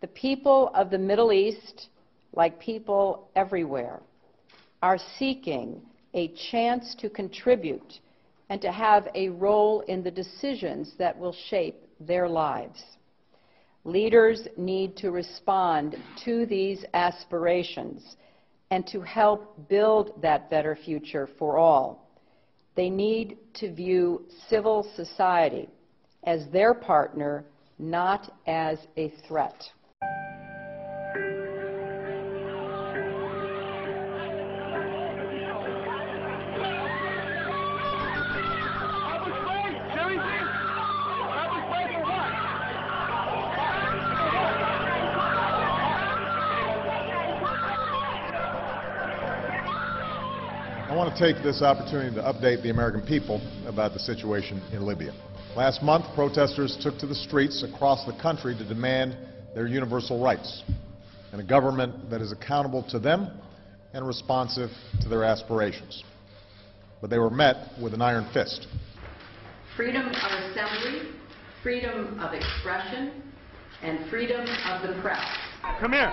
The people of the Middle East, like people everywhere, are seeking a chance to contribute and to have a role in the decisions that will shape their lives. Leaders need to respond to these aspirations and to help build that better future for all. They need to view civil society as their partner, not as a threat. I want to take this opportunity to update the American people about the situation in Libya. Last month, protesters took to the streets across the country to demand their universal rights and a government that is accountable to them and responsive to their aspirations. But they were met with an iron fist. Freedom of assembly, freedom of expression, and freedom of the press. Come here.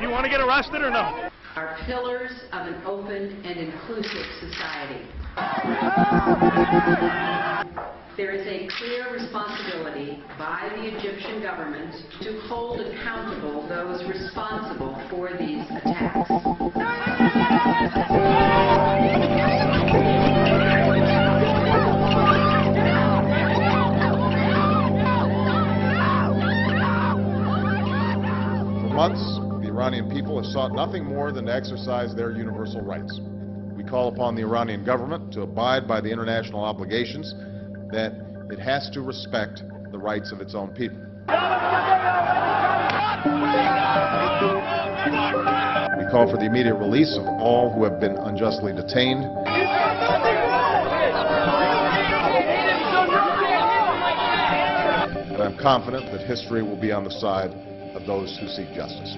You want to get arrested or no? Are pillars of an open and inclusive society. There is a clear responsibility by the Egyptian government to hold accountable those responsible for these attacks. For months, the Iranian people have sought nothing more than to exercise their universal rights. We call upon the Iranian government to abide by the international obligations that it has to respect the rights of its own people. We call for the immediate release of all who have been unjustly detained. And I'm confident that history will be on the side of those who seek justice.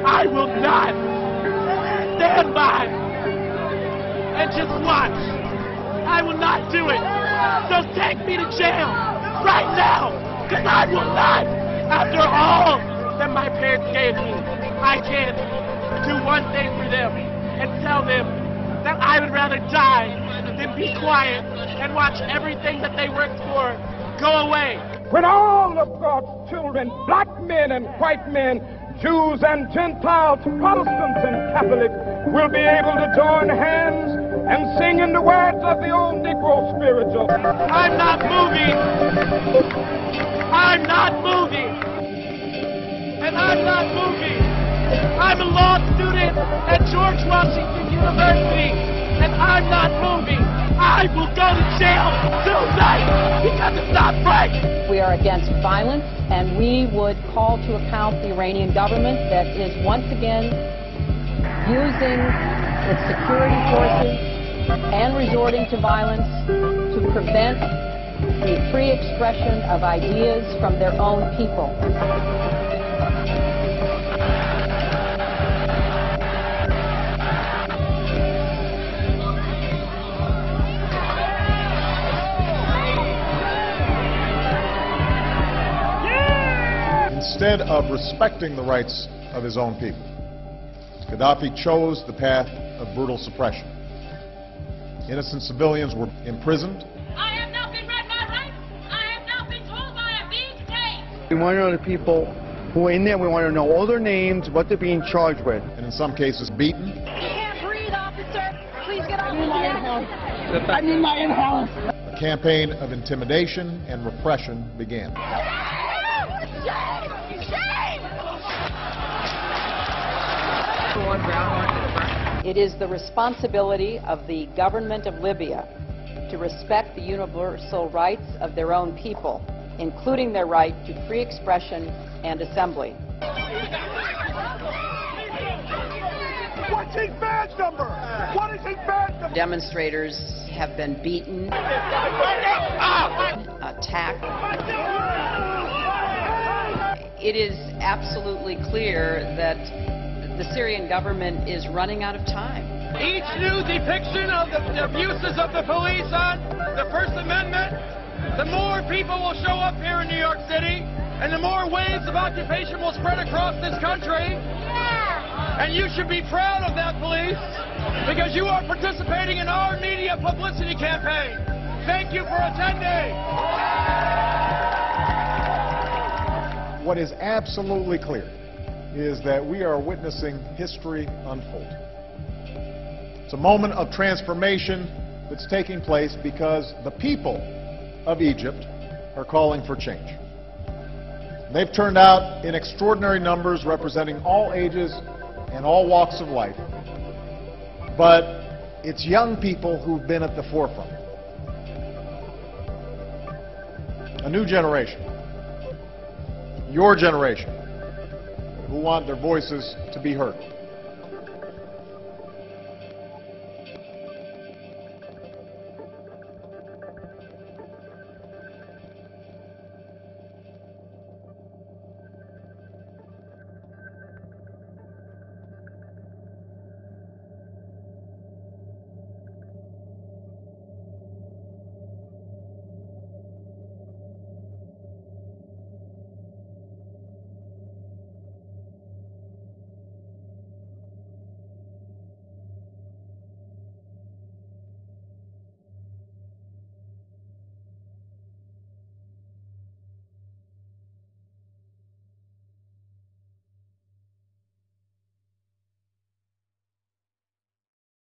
I will not stand by and just watch. I will not do it. So take me to jail right now, because I will not. After all that my parents gave me, I can do one thing for them and tell them that I would rather die than be quiet and watch everything that they worked for go away. When all of God's children, black men and white men, Jews and Gentiles, Protestants and Catholics, will be able to join hands and sing in the words of the old Negro spiritual. I'm not moving. I'm not moving. And I'm not moving. I'm a law student at George Washington University, and I'm not moving. I will go to jail tonight because it's not right. We are against violence, and we would call to account the Iranian government that is once again using its security forces and resorting to violence to prevent the free expression of ideas from their own people. Instead of respecting the rights of his own people, Gaddafi chose the path of brutal suppression. Innocent civilians were imprisoned. I have not been read my rights. I have not been told I am being detained. We want to know the people who are in there. We want to know all their names, what they're being charged with. And in some cases beaten. You can't breathe, officer. Please get off the I need my in-house. A campaign of intimidation and repression began. It is the responsibility of the government of Libya to respect the universal rights of their own people, including their right to free expression and assembly. What's his badge number? What is his badge number? Demonstrators have been beaten, attacked. It is absolutely clear that the Syrian government is running out of time. Each new depiction of the abuses of the police on the First Amendment, the more people will show up here in New York City, and the more waves of occupation will spread across this country. And you should be proud of that, police, because you are participating in our media publicity campaign. Thank you for attending. What is absolutely clear is that we are witnessing history unfold. It's a moment of transformation that's taking place because the people of Egypt are calling for change. They've turned out in extraordinary numbers representing all ages and all walks of life. But it's young people who've been at the forefront. A new generation. Your generation, who want their voices to be heard.